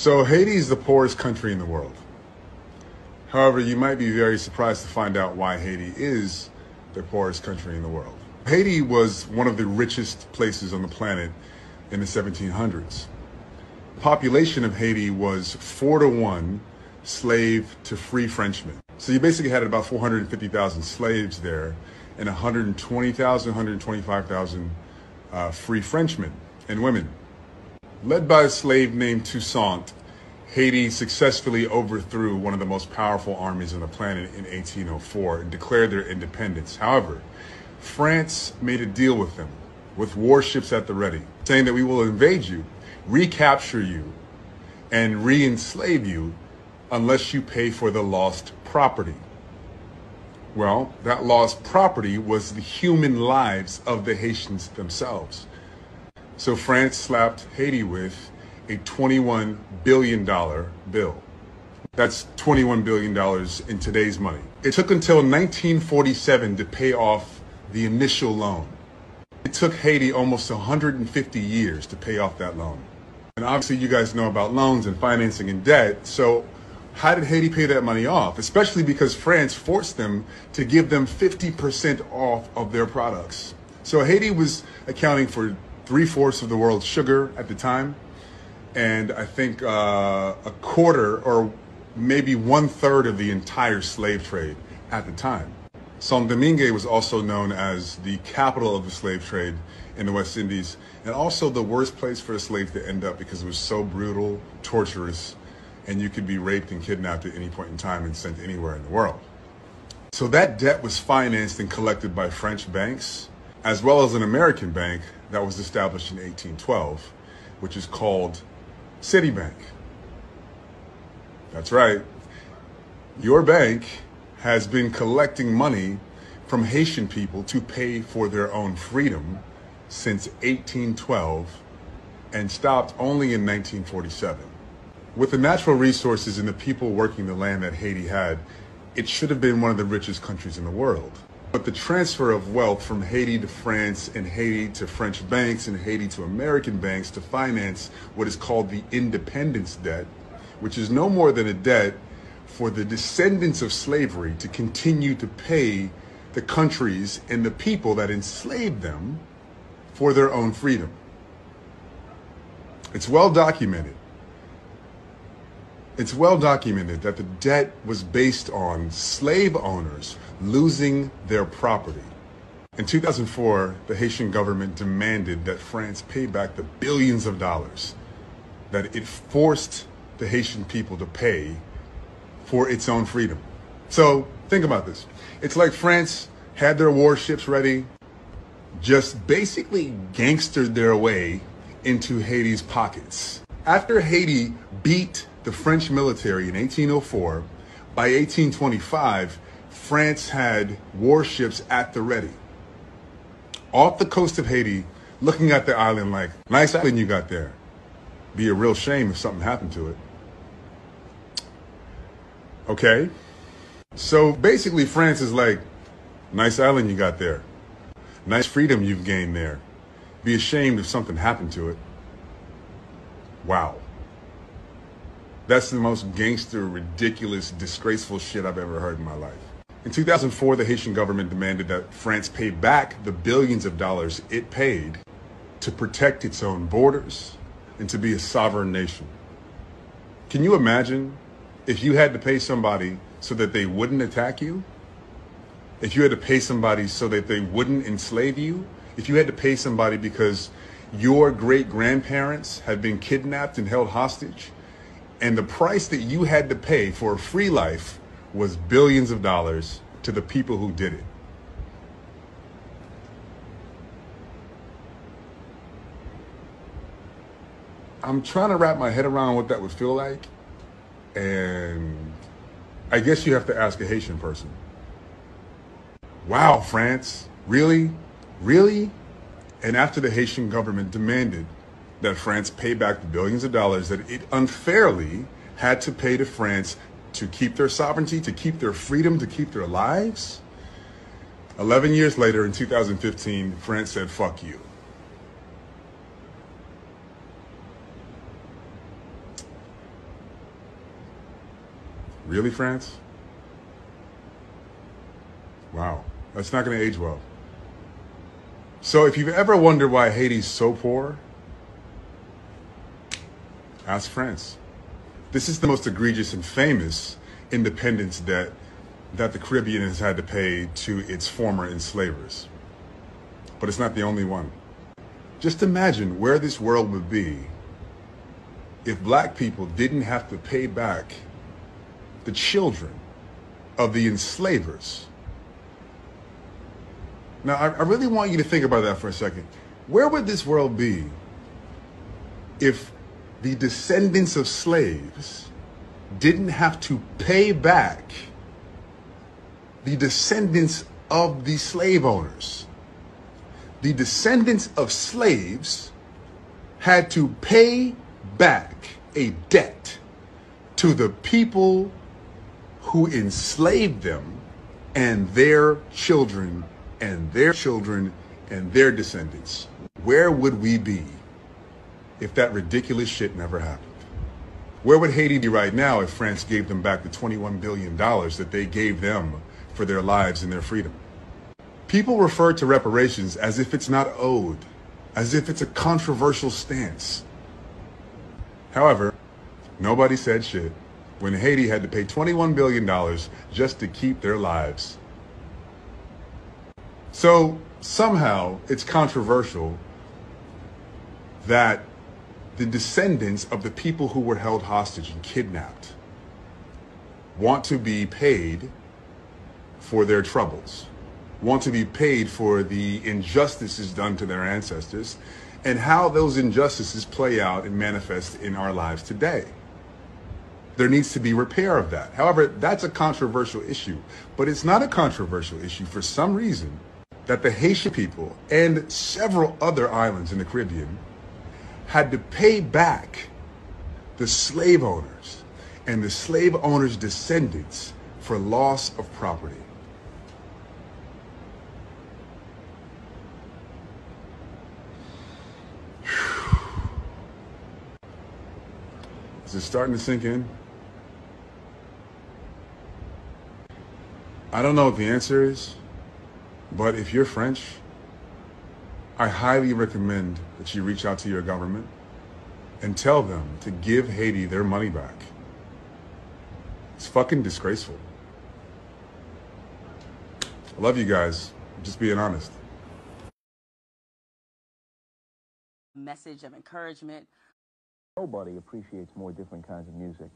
So Haiti is the poorest country in the world. However, you might be very surprised to find out why Haiti is the poorest country in the world. Haiti was one of the richest places on the planet in the 1700s. The population of Haiti was 4-to-1 slave to free Frenchmen. So you basically had about 450,000 slaves there and 120,000, 125,000 free Frenchmen and women. Led by a slave named Toussaint, Haiti successfully overthrew one of the most powerful armies on the planet in 1804 and declared their independence. However, France made a deal with them, with warships at the ready, saying that we will invade you, recapture you, and re-enslave you unless you pay for the lost property. Well, that lost property was the human lives of the Haitians themselves. So France slapped Haiti with a $21 billion bill. That's $21 billion in today's money. It took until 1947 to pay off the initial loan. It took Haiti almost 150 years to pay off that loan. And obviously you guys know about loans and financing and debt. So how did Haiti pay that money off? Especially because France forced them to give them 50% off of their products. So Haiti was accounting for 3/4 of the world's sugar at the time, and I think a quarter or maybe 1/3 of the entire slave trade at the time. Saint-Domingue was also known as the capital of the slave trade in the West Indies, and also the worst place for a slave to end up because it was so brutal, torturous, and you could be raped and kidnapped at any point in time and sent anywhere in the world. So that debt was financed and collected by French banks, as well as an American bank that was established in 1812, which is called Citibank. That's right. Your bank has been collecting money from Haitian people to pay for their own freedom since 1812 and stopped only in 1947. With the natural resources and the people working the land that Haiti had, it should have been one of the richest countries in the world. But the transfer of wealth from Haiti to France and Haiti to French banks and Haiti to American banks to finance what is called the independence debt, which is no more than a debt for the descendants of slavery to continue to pay the countries and the people that enslaved them for their own freedom. It's well documented. It's well documented that the debt was based on slave owners losing their property. In 2004, the Haitian government demanded that France pay back the billions of dollars that it forced the Haitian people to pay for its own freedom. So think about this. It's like France had their warships ready, just basically gangstered their way into Haiti's pockets. After Haiti beat the French military in 1804, by 1825, France had warships at the ready, off the coast of Haiti, looking at the island like, nice island you got there. Be a real shame if something happened to it. Okay? So basically France is like, nice island you got there. Nice freedom you've gained there. Be ashamed if something happened to it. Wow. That's the most gangster, ridiculous, disgraceful shit I've ever heard in my life. In 2004, the Haitian government demanded that France pay back the billions of dollars it paid to protect its own borders and to be a sovereign nation. Can you imagine if you had to pay somebody so that they wouldn't attack you? If you had to pay somebody so that they wouldn't enslave you? If you had to pay somebody because your great-grandparents had been kidnapped and held hostage, and the price that you had to pay for a free life was billions of dollars to the people who did it. I'm trying to wrap my head around what that would feel like, and I guess you have to ask a Haitian person. Wow, France, really? Really? And after the Haitian government demanded that France pay back the billions of dollars that it unfairly had to pay to France to keep their sovereignty, to keep their freedom, to keep their lives, 11 years later in 2015, France said, fuck you. Really, France? Wow, that's not going to age well. So if you've ever wondered why Haiti's so poor, ask France. This is the most egregious and famous independence debt that the Caribbean has had to pay to its former enslavers. But it's not the only one. Just imagine where this world would be if black people didn't have to pay back the children of the enslavers. Now, I really want you to think about that for a second. Where would this world be if the descendants of slaves didn't have to pay back the descendants of the slave owners? The descendants of slaves had to pay back a debt to the people who enslaved them and their children and their children and their descendants. Where would we be if that ridiculous shit never happened? Where would Haiti be right now if France gave them back the $21 billion that they gave them for their lives and their freedom? People refer to reparations as if it's not owed, as if it's a controversial stance. However, nobody said shit when Haiti had to pay $21 billion just to keep their lives. So somehow it's controversial that the descendants of the people who were held hostage and kidnapped want to be paid for their troubles, want to be paid for the injustices done to their ancestors, and how those injustices play out and manifest in our lives today. There needs to be repair of that. However, that's a controversial issue, but it's not a controversial issue for some reason that the Haitian people and several other islands in the Caribbean had to pay back the slave owners and the slave owners' descendants for loss of property. Is it starting to sink in? I don't know what the answer is, but if you're French, I highly recommend that you reach out to your government and tell them to give Haiti their money back. It's fucking disgraceful. I love you guys. I'm just being honest. Message of encouragement. Nobody appreciates more different kinds of music.